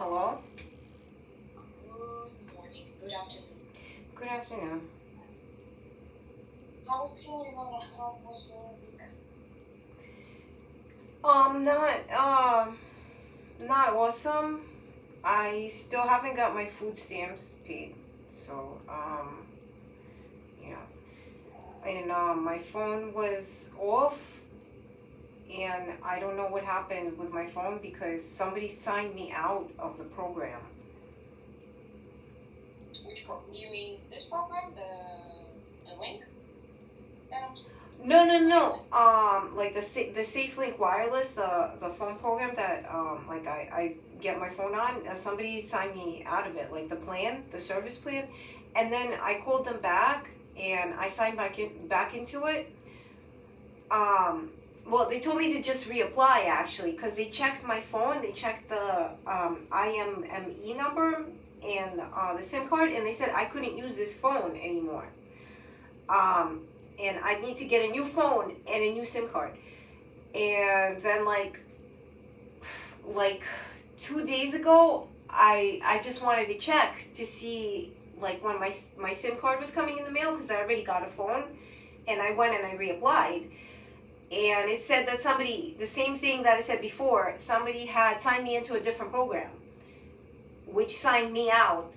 Hello? Good morning, good afternoon. Good afternoon. How are you feeling, Laura? How was your week? Not awesome. I still haven't got my food stamps paid. So, you know, and my phone was off, and I don't know what happened with my phone because somebody signed me out of the program. Which program? You mean this program, the link? That No, no, no. Like the SafeLink Wireless, the phone program that like I get my phone on. Somebody signed me out of it, like the plan, the service plan, and then I called them back and I signed back into it. Well, they told me to just reapply actually, because they checked my phone. They checked the IMME number and the SIM card, and they said I couldn't use this phone anymore. Um, and I need to get a new phone and a new SIM card. And then like 2 days ago, I just wanted to check to see like when my SIM card was coming in the mail because I already got a phone, and I went and I reapplied, and it said that somebody, the same thing that I said before, somebody had signed me into a different program, which signed me out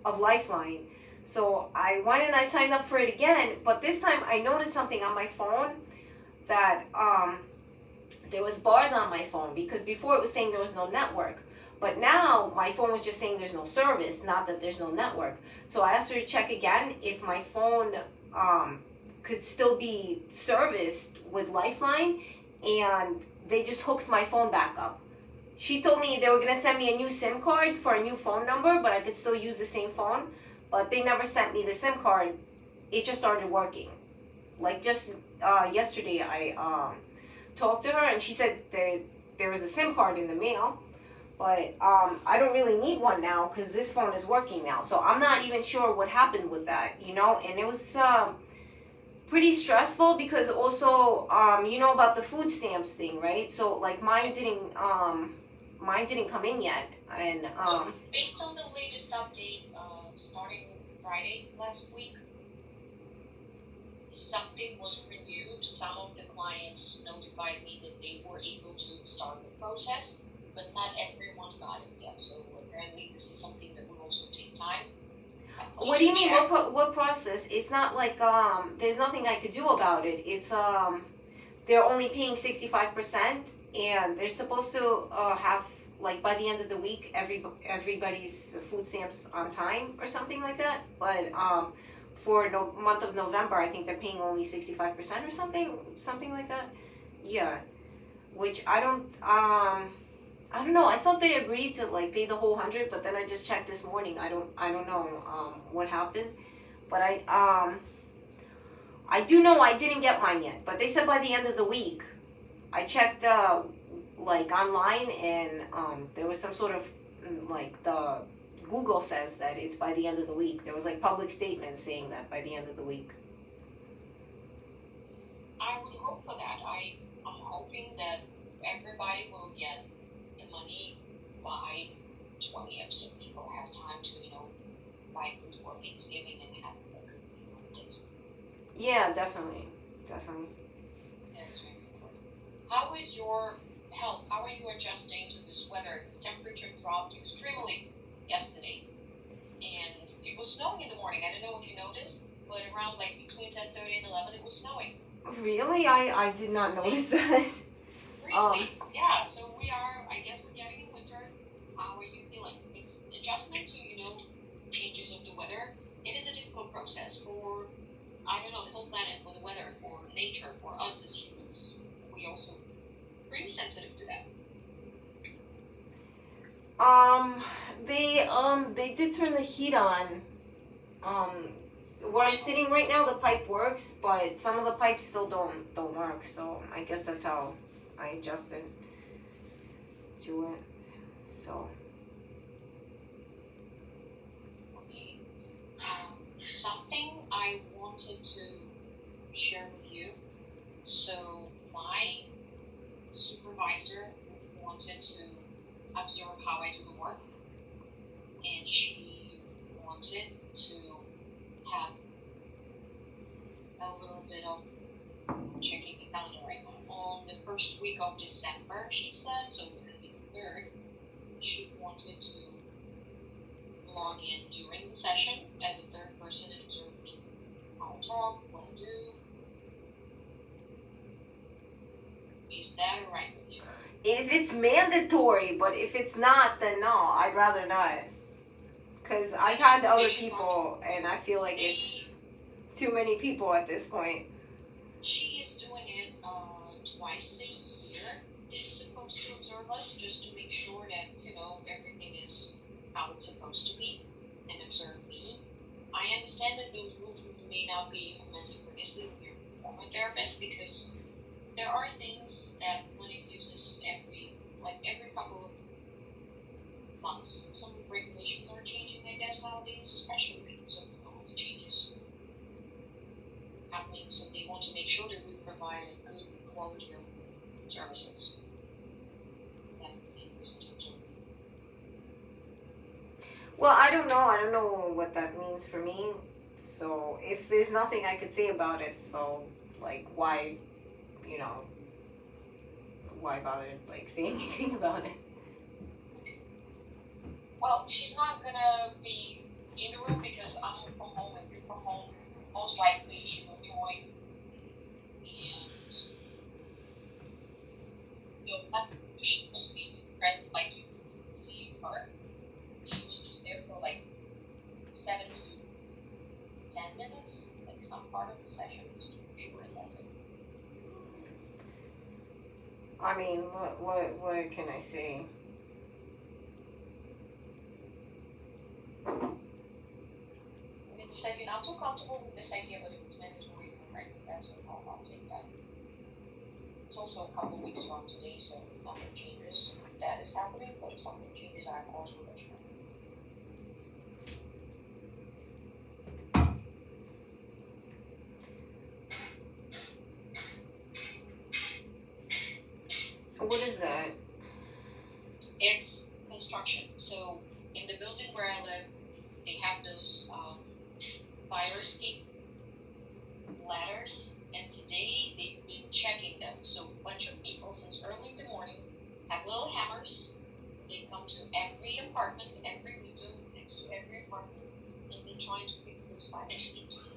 of Lifeline. So I went and I signed up for it again, but this time I noticed something on my phone that there was bars on my phone because before it was saying there was no network. But now my phone was just saying there's no service, not that there's no network. So I asked her to check again if my phone could still be serviced with Lifeline, and they just hooked my phone back up. She told me they were gonna send me a new SIM card for a new phone number, but I could still use the same phone. But they never sent me the SIM card. It just started working. Like just yesterday, I talked to her and she said there was a SIM card in the mail, but I don't really need one now because this phone is working now. So I'm not even sure what happened with that, and it was pretty stressful because also you know about the food stamps thing, right? So like mine didn't come in yet, and So, based on the latest update, starting Friday last week, something was renewed. Some of the clients notified me that they were able to start the process, but not everyone got it yet. So apparently, this is something that will also take time. what do you mean? What process? It's not like there's nothing I could do about it. It's they're only paying 65%, and they're supposed to have like by the end of the week everybody's food stamps on time or something like that. But for no month of November, I think they're paying only 65% or something like that. Yeah, which I don't know. I thought they agreed to like pay the whole 100, but then I just checked this morning. I don't know what happened, but I do know I didn't get mine yet. But they said by the end of the week. I checked like online, and there was some sort of like the Google says that it's by the end of the week. There was like public statements saying that by the end of the week. I would hope for that. I'm hoping that everybody will get the money by 20th, so people have time to, buy food for Thanksgiving and have a good meal on Thanksgiving. Yeah, definitely, definitely. That is very important. How is your health? How are you adjusting to this weather? This temperature dropped extremely yesterday, and it was snowing in the morning. I don't know if you noticed, but around like between 10:30 and 11, it was snowing. Really, I did not notice that. Really? Yeah. So I guess we're getting in winter. How are you feeling? This adjustment to changes of the weather. It is a difficult process for the whole planet, for the weather, for nature, for us as humans. We also pretty sensitive to that. They did turn the heat on. Um, where I'm sitting right now, the pipe works, but some of the pipes still don't work. So I guess that's how I adjusted to it. So. Okay. Something I wanted to share with you. So my supervisor wanted to observe how I do the work, and she wanted to have a little bit of checking the calendar right now. On the first week of December, she said, so it's going to be the 3rd, she wanted to log in during the session as a third person and observe me, how I talk, what I do. Is that alright with you? If it's mandatory, but if it's not, then no, I'd rather not. Because I've had other people, and I feel like it's too many people at this point. She is doing it twice a year. They're supposed to observe us just to make sure that, everything is how it's supposed to be and observe me. I understand that those rules may not be implemented previously when you're a former therapist, because there are things that clinic uses every couple of months. Some regulations are changing, I guess, nowadays, especially because of all the changes happening. So they want to make sure that we provide a good quality of services. That's the main reason to observe me. Well, I don't know what that means for me. So if there's nothing I could say about it, so like why bother saying anything about it? Well, she's not gonna be in the room because I'm from home and you're from home. Most likely she will join, and she was being present, like you could see her. She was just there for 7 to 10 minutes, some part of the session, just to make sure that's it. I mean, what can I say? You said you're not too comfortable with this idea, but if it's mandatory, right, that's what I'll take that. It's also a couple of weeks from today, so if nothing changes, that is happening, but if something changes, I of course will let you know. What is that? It's construction. So in the building where I live, they have those fire escape ladders, and today they've been checking them. So a bunch of people since early in the morning have little hammers. They come to every apartment, every window next to every apartment, and they're trying to fix those fire escapes.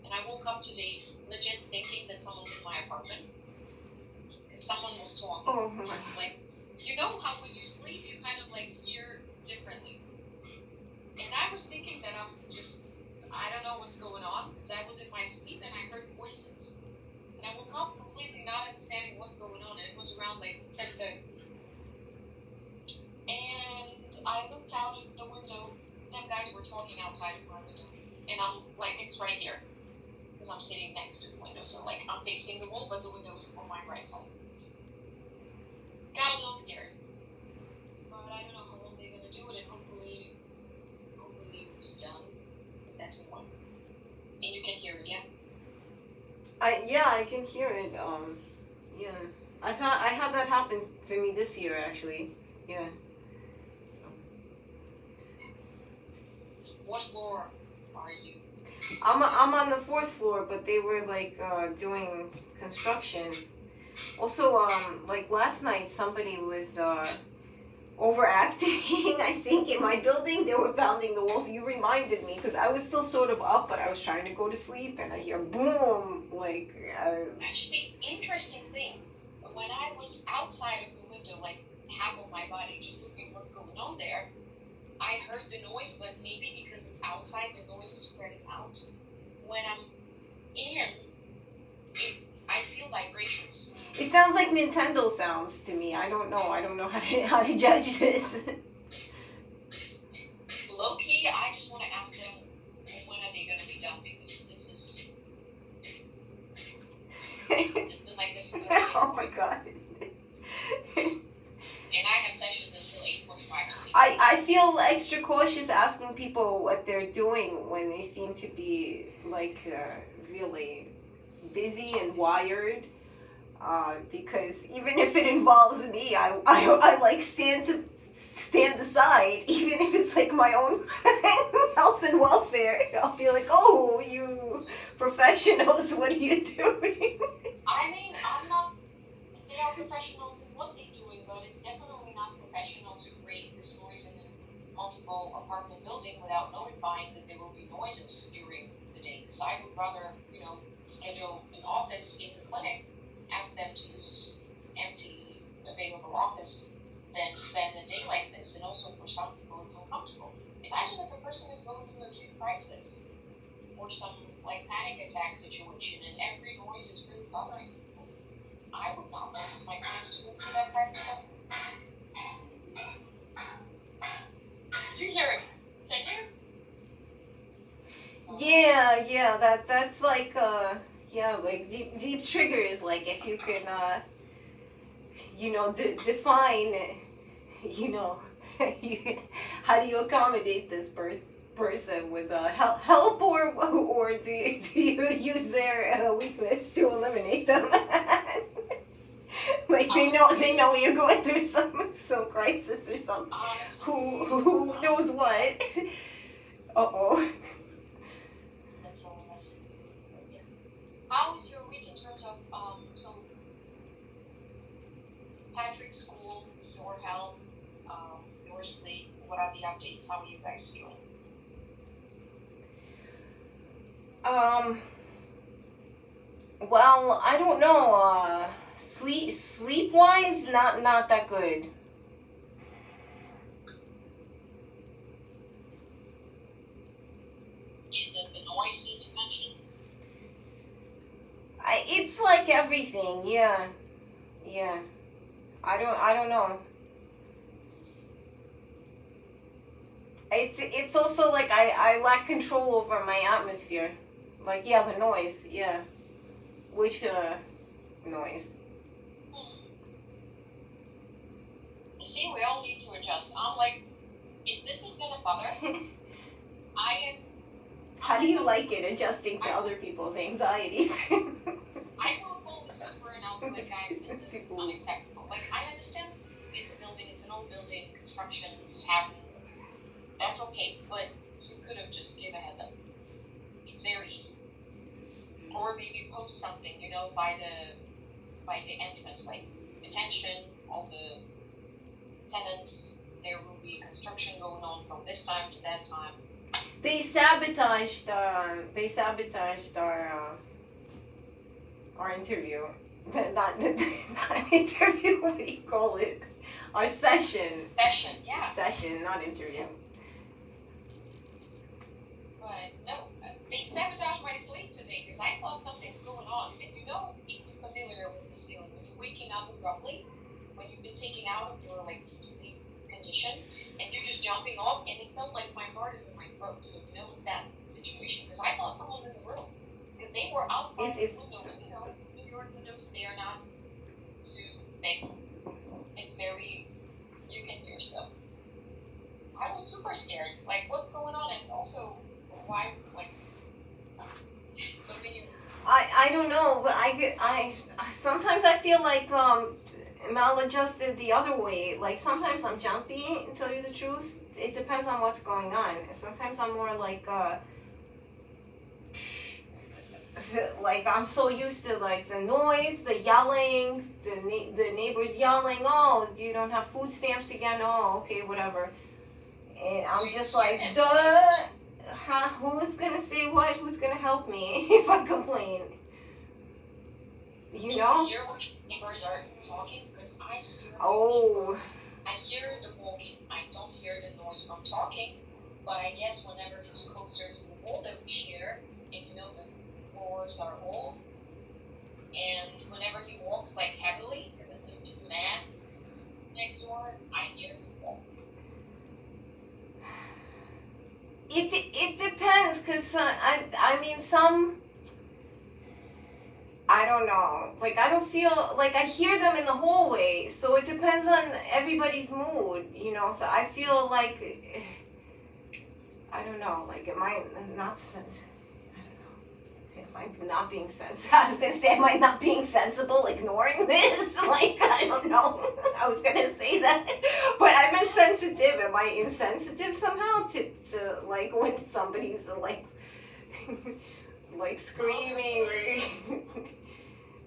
And I woke up today legit thinking that someone's in my apartment, because someone was talking. Oh my. How when you sleep, you kind of hear differently. And I was thinking that I don't know what's going on, because I was in my sleep and I heard voices. And I woke up completely not understanding what's going on, and it was around 7:30. And I looked out of the window, them guys were talking outside of my window. And I'm it's right here, because I'm sitting next to the window. So I'm facing the wall, but the window is on my right side. Got a little scared. But I don't know how long they're gonna do it, and hopefully they will be done, because that's the one. And you can hear it, yeah? I can hear it. Yeah. I had that happen to me this year actually. Yeah. So. What floor are you? I'm on the 4th floor, but they were doing construction. Also, last night somebody was overacting. I think in my building they were pounding the walls. You reminded me, because I was still sort of up, but I was trying to go to sleep, and I hear boom. Actually, interesting thing. When I was outside of the window, half of my body, just looking what's going on there, I heard the noise, but maybe because it's outside, the noise is spreading out. When I'm in, I feel vibrations. It sounds like Nintendo sounds to me. I don't know how to judge this. Low key, I just want to ask them, when are they going to be done, because this is it's been like this since early. Oh my god. And I have sessions until 8:45 today. I feel extra cautious asking people what they're doing when they seem to be really busy and wired, because even if it involves me, I stand to aside, even if it's like my own health and welfare. I'll be like, oh, you professionals, what are you doing? I mean, I'm not. They are professionals in what they're doing, but it's definitely not professional to create this noise in a multiple apartment building without notifying that there will be noises during the day. Because I would rather, schedule an office in the clinic, ask them to use empty available office, than spend a day like this. And also for some people, it's uncomfortable. Imagine if a person is going through acute crisis or some like panic attack situation, and every noise is really bothering people. I would not want my clients to go through that kind of stuff. You hear it? Can you? Yeah, that's like like deep triggers. Like if you can, define, how do you accommodate this person with help, or do you use their weakness to eliminate them? Like they know you're going through some crisis or something. Honestly, Who knows what? Uh-oh. that's all of us. Yeah. How is your week in terms of so Patrick's school, your health, your sleep? What are the updates? How are you guys feeling? Well, I don't know. Sleep wise, not that good. Is it the noises you mentioned? It's like everything. Yeah. I don't know. It's also like I lack control over my atmosphere. Like the noise. Yeah. Which noise? You see, we all need to adjust. I'm like, if this is gonna bother, I am. How do you like it adjusting to other people's anxieties? I will call the super and I'll be like, guys, this is unacceptable. Like, I understand it's a building, it's an old building, constructions happen. That's okay, but you could have just given a heads up. It's very easy. Or maybe post something, by the entrance, like, attention, all the tenants, there will be construction going on from this time to that time. They sabotaged our interview. Not interview. What do you call it? Our session. Session, yeah. Session, not interview. But no, they sabotaged my sleep today because I thought something's going on. And if you're familiar with this feeling, when you're waking up abruptly, when you've been taken out of your deep sleep condition, and you're just jumping off, and it felt like my heart is in my throat. So it's that situation because I thought someone's in the room because they were outside the window. And New York windows, they are not too thick. It's very, you can hear stuff. I was super scared. Like, what's going on? And also, why? So many reasons. I don't know, but I sometimes I feel like maladjusted the other way. Like sometimes I'm jumpy, to tell you the truth. It depends on what's going on. Sometimes I'm more like I'm so used to the noise, the yelling, the neighbors yelling. Oh, you don't have food stamps again? Oh, okay, whatever. And I'm just like, duh. Huh? Who's gonna say what? Who's gonna help me if I complain? Do you hear which neighbors are talking? Because I hear. Oh. I hear the walking. I don't hear the noise from talking. But I guess whenever he's closer to the wall that we share, and the floors are old, and whenever he walks heavily, because it's a man next door, I hear him walk. It depends, cause I mean some. I don't know. I don't feel like I hear them in the hallway, so it depends on everybody's mood, So I feel I don't know. It might not. I don't know. Am I not being sensible? I was gonna say, am I not being sensible, ignoring this? Like, I don't know. I was gonna say that, but I meant sensitive. Am I insensitive somehow to like when somebody's like, like screaming?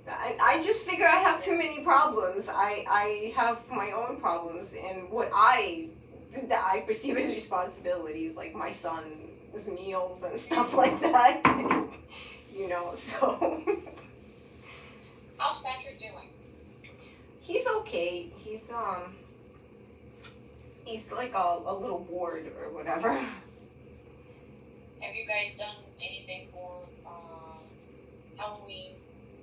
Or I just figure I have too many problems. I have my own problems, and what that I perceive as responsibilities, like my son's meals and stuff like that. You know, so. How's Patrick doing? He's okay. He's like a little bored or whatever. Have you guys done anything for Halloween?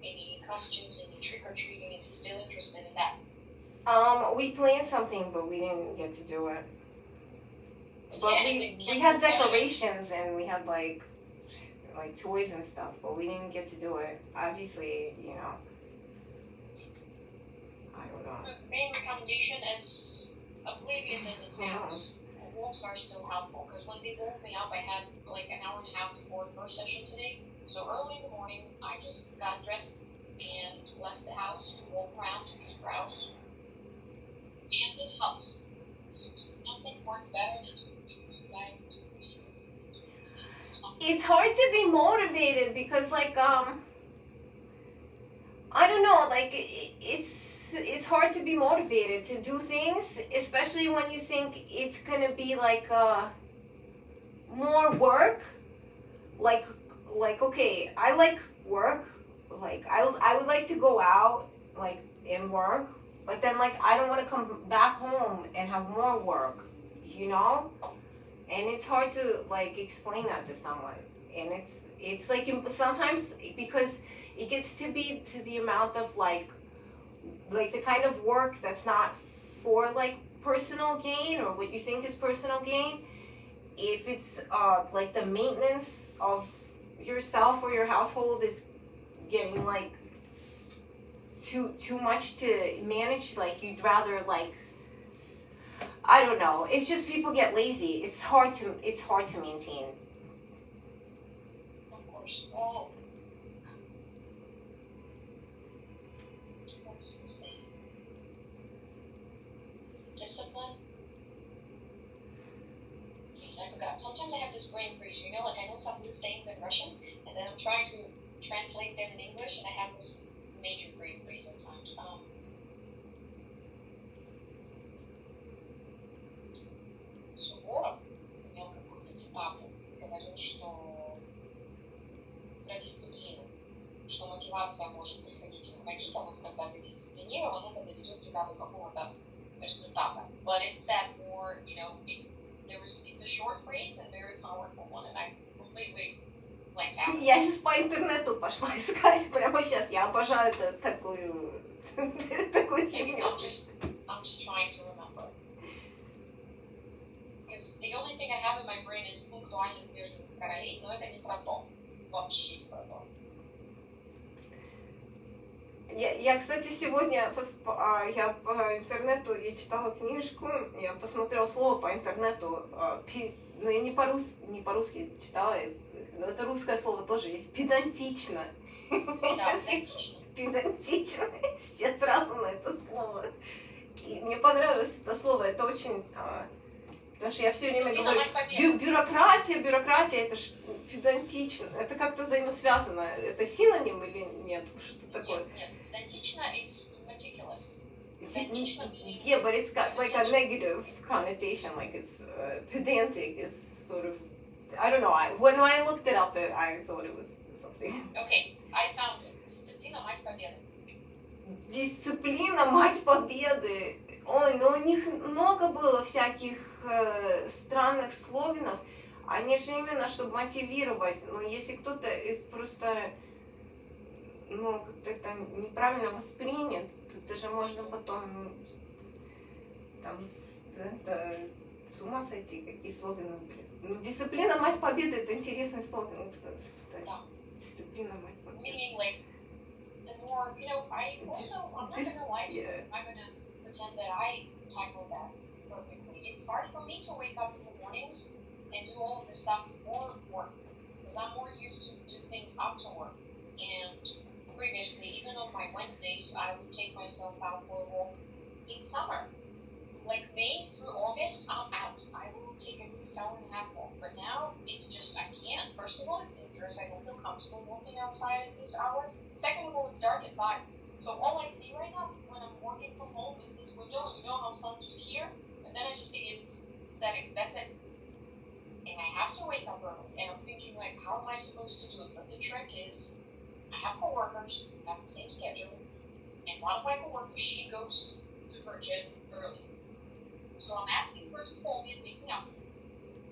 Any costumes, any trick or treating? Is he still interested in that? We planned something, but we didn't get to do it. Was But he we had decorations and we had like toys and stuff, but we didn't get to do it. Obviously, you know. I don't know. The main recommendation, as oblivious as it sounds, walks are still helpful, because when they woke me up, I had like an hour and a half before the first session today. So early in the morning, I just got dressed and left the house to walk around to just browse, and it helps. So nothing works better than to anxiety, to read, to do something. It's hard to be motivated because like I don't know, like it's hard to be motivated to do things, especially when you think it's gonna be like more work. Like okay, I like work. Like I would like to go out like and work, but then like I don't want to come back home and have more work, you know? And it's hard to like explain that to someone. And it's like sometimes because it gets to be to the amount of like the kind of work that's not for like personal gain or what you think is personal gain. If it's like the maintenance of yourself or your household is getting like too much to manage, like you'd rather like, I don't know, it's just people get lazy. It's hard to maintain. Of course. Well, let's see. Discipline. Jeez, I forgot. Sometimes I have this brain freeze, you know, like I know some of the sayings in Russian, and then I'm trying to translate them in English, and I have this major brain freeze at times. Суворов имел какую-то цитату, говорил, что про дисциплину, что мотивация может приходить и уходить, а вот когда ты дисциплинирован, это доведет тебя до какого-то результата. But it said more, you know, it's a short phrase and very powerful one, and I completely blanked out. Я сейчас по интернету пошла искать прямо сейчас. Я обожаю такую фигню. I'm just trying to remember. Because the only thing I have in my brain is пунктуальность, вежливость королей, но это не про то. Вообще не про то. Я, кстати, сегодня я по интернету я читала книжку, я посмотрела слово по интернету, но я не по-русски читала, но это русское слово тоже есть, педантично. Да, педантично. Педантично, все сразу на это слово. И мне понравилось это слово, это очень... Потому что я все время говорю, бюрократия, это ж педантично. Это как-то взаимосвязано. Это синоним или нет? Что такое? Нет, педантично, it's meticulous. Педантично meaning... Yeah, but it's got like a negative connotation, like it's pedantic, is sort of... I don't know, when I looked it up, I thought it was something. Okay, I found it. Дисциплина, мать победы. Дисциплина, мать победы. Ой, ну у них много было всяких странных слоганов. Они же именно, чтобы мотивировать. Но если кто-то просто, ну, как-то это неправильно воспринят, то это же можно потом там с ума сойти, какие слоганы были. Ну, дисциплина, мать победы, это интересный слоган, кстати. Да. Дисциплина, мать победы. Meaning, like, the more, you know, I'm not gonna lie to you, I'm not gonna pretend that I tackle that perfectly. It's hard for me to wake up in the mornings and do all of this stuff before work. because I'm more used to do things after work. And previously, even on my Wednesdays, I would take myself out for a walk in summer. Like May through August, I'm out. I will take at least hour and a half walk. But now it's just I can't. First of all, it's dangerous. I don't feel comfortable walking outside at this hour. Second of all, it's dark at 5. So all I see right now when I'm working from home is this window. You know how sun just here, and then I just see it's setting. That's it. And I have to wake up early. And I'm thinking like, how am I supposed to do it? But the trick is, I have coworkers who have the same schedule, and one of my coworkers, she goes to her gym early. So I'm asking her to call me and wake me up.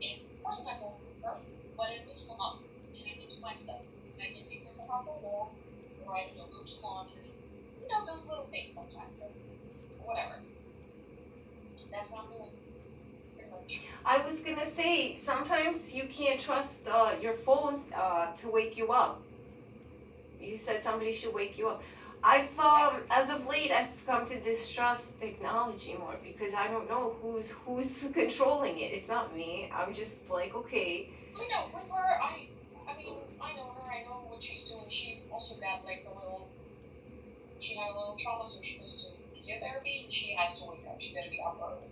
And of course I'm not going with her, but at least I'm up and I can do my stuff. And I can take myself out for a walk, or I don't know, go do laundry. You know, those little things sometimes, like whatever. That's what I'm doing. Pretty much. I was gonna say, sometimes you can't trust your phone to wake you up. You said somebody should wake you up. I've as of late, I've come to distrust technology more because I don't know who's controlling it. It's not me. I'm just like, okay. I know, with her, I mean, I know her, I know what she's doing. She also got like she had a little trauma, so she goes to physiotherapy, and she has to wake up. She gotta be up early.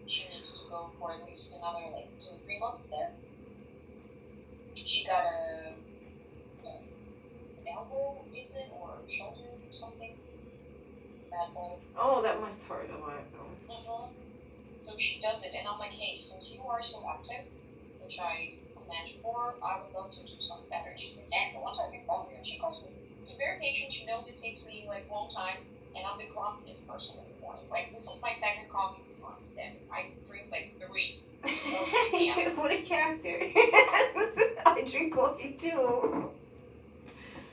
She needs to go for at least another like 2 or 3 months there. She got an elbow, is it, or shoulder, or something? Bad boy. Oh, that must hurt a lot though. So she does it, and I'm like, hey, since you are so active, which I commend you for, I would love to do something better. And she's like, yeah, once I can call you, and she calls me. She's very patient. She knows it takes me like a long time, and I'm the grumpiest person in the morning. Like, this is my second coffee, if you understand. I drink like 3. What a character. I drink coffee too.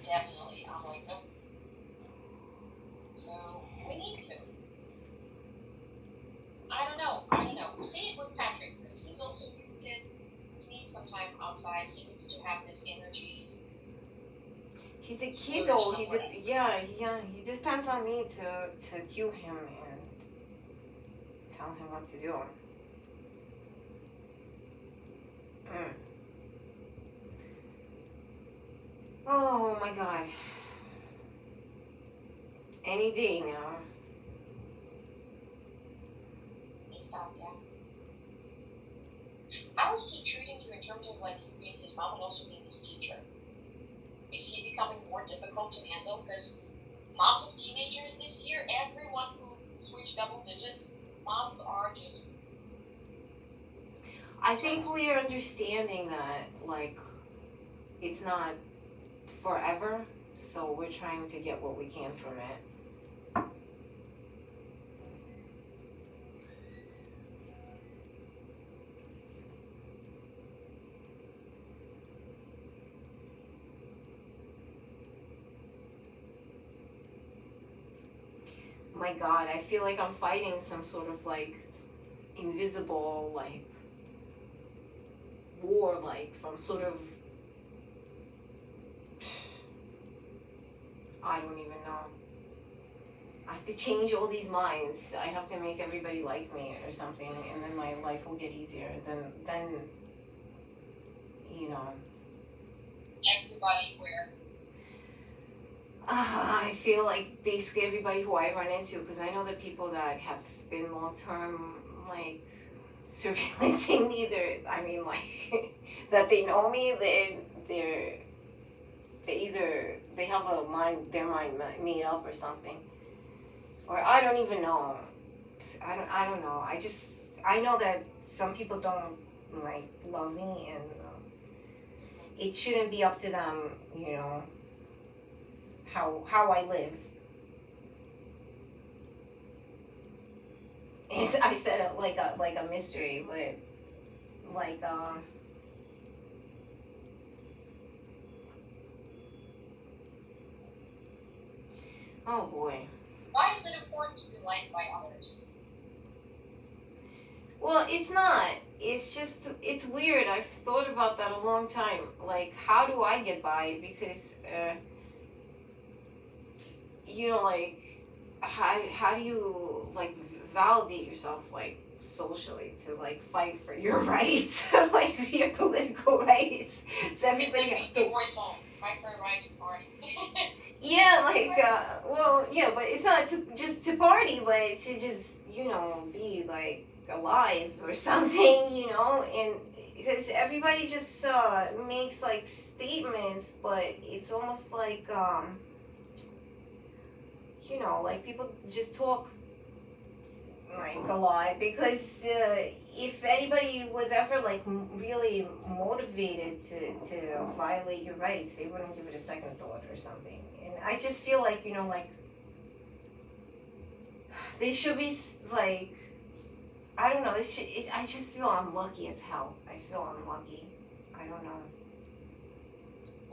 Definitely. I'm like, nope. So, we need to. I don't know. See it with Patrick, because he's a kid. He needs some time outside. He needs to have this energy. He's a kid though. He depends on me to cue him and tell him what to do. Oh my god. Any day now. Stuff, yeah. How is he treating you in terms of like you being his mom and also being his teacher? Is he becoming more difficult to handle? Because moms of teenagers this year, everyone who switched double digits, moms are just. I think we are understanding that like it's not forever, so we're trying to get what we can from it. My god, I feel like I'm fighting some sort of like invisible like war, like some sort of I don't even know. I have to change all these minds. I have to make everybody like me or something, and then my life will get easier. Then you know. Everybody where? I feel like basically everybody who I run into, because I know the people that have been long term like surveillancing me. I mean, like that they know me. They either they have their mind made up or something, or I don't even know. I don't know. I know that some people don't like love me, and it shouldn't be up to them, you know, how I live. I said it like a mystery, but like oh boy. Why is it important to be liked by others? Well, it's not. It's just, it's weird. I've thought about that a long time. Like, how do I get by? Because, you know, like, how do you, like, validate yourself? Like, socially to like fight for your rights, like your political rights. So It's everybody like has the to. war song, fight for a right to party. Yeah, like well, yeah, but it's not to just to party, but to just be like alive or something, and because everybody just makes like statements, but it's almost like like people just talk like a lot because if anybody was ever like really motivated to violate your rights, they wouldn't give it a second thought or something. And I just feel like like they should be like I don't know. I just feel unlucky as hell. I feel unlucky. I don't know.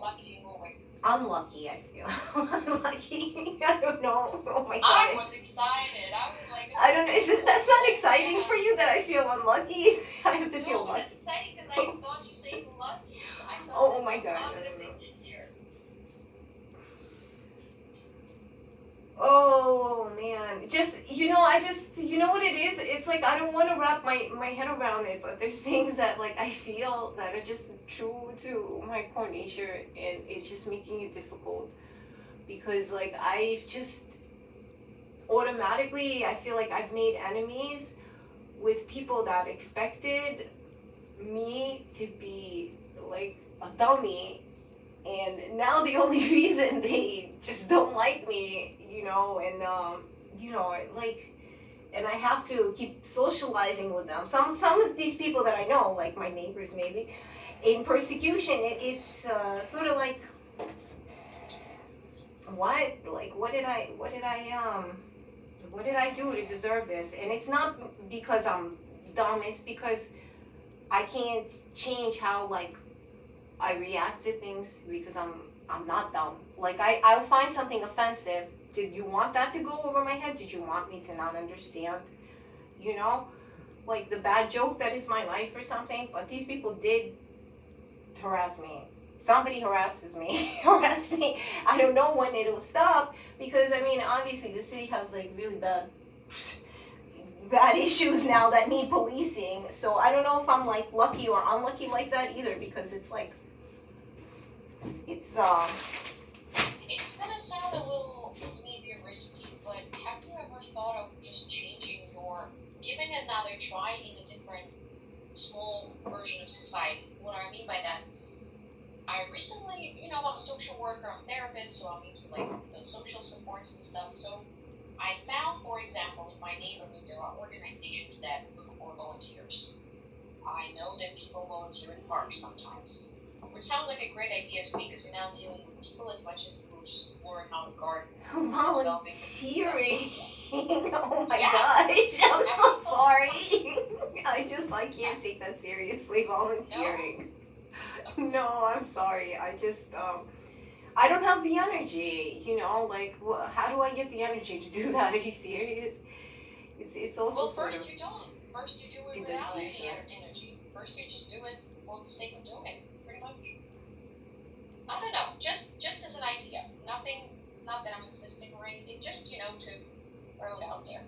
Lucky in what way? Unlucky, I feel. Unlucky. I don't know. Oh my I god. was excited. I was like, I don't know. That's not exciting for you that I feel unlucky? I have to feel no, lucky. that's exciting because I thought you said lucky. I thought Oh my god. positive thinking here. Oh man, just I just what it is. It's like I don't want to wrap my head around it, but there's things that like I feel that are just true to my core nature, and it's just making it difficult because like I just automatically I feel like I've made enemies with people that expected me to be like a dummy, and now the only reason they just don't like me, like, and I have to keep socializing with them. Some of these people that I know, like my neighbors, maybe, in persecution, it's sort of like, what did I do to deserve this? And it's not because I'm dumb. It's because I can't change how like I react to things because I'm not dumb. Like I'll find something offensive. Did you want that to go over my head? Did you want me to not understand? Like the bad joke that is my life or something. But these people did harass me. Somebody harasses me, harassed me. I don't know when it'll stop because I mean, obviously the city has like really bad issues now that need policing. So I don't know if I'm like lucky or unlucky like that either because it's like it's gonna sound a little maybe risky, but have you ever thought of just giving another try in a different small version of society? What do I mean by that? I recently, I'm a social worker, I'm a therapist, so I'm into like the social supports and stuff. So I found, for example, in my neighborhood, there are organizations that look for volunteers. I know that people volunteer in parks sometimes, which sounds like a great idea to me because you're now dealing with people as much as you will just learn how to garden. volunteering. Oh my Yeah. gosh, I'm so sorry. I can't take that seriously, volunteering. No, I'm sorry. I just I don't have the energy, like how do I get the energy to do that? Are you serious? It's also Well, sort first of you don't. First you do it without any energy. First you just do it for the sake of doing it, pretty much. I don't know. Just as an idea. Nothing. It's not that I'm insisting or anything. Just to throw it out there.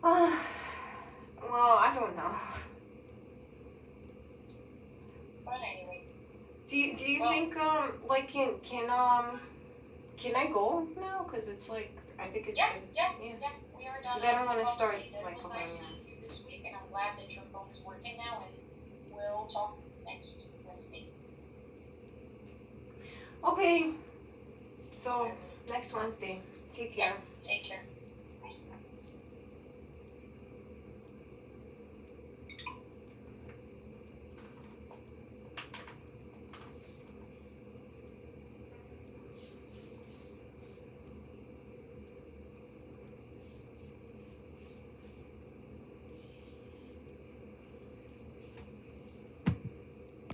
well, I don't know. But anyway. Do you think like can I go now? Cause it's like I think it's Yeah. good. We are done. Because I don't want to start It like was nice seeing you this week, and I'm glad that your phone is working now. And we'll talk next Wednesday. Okay. So next Wednesday. Take care. Take care.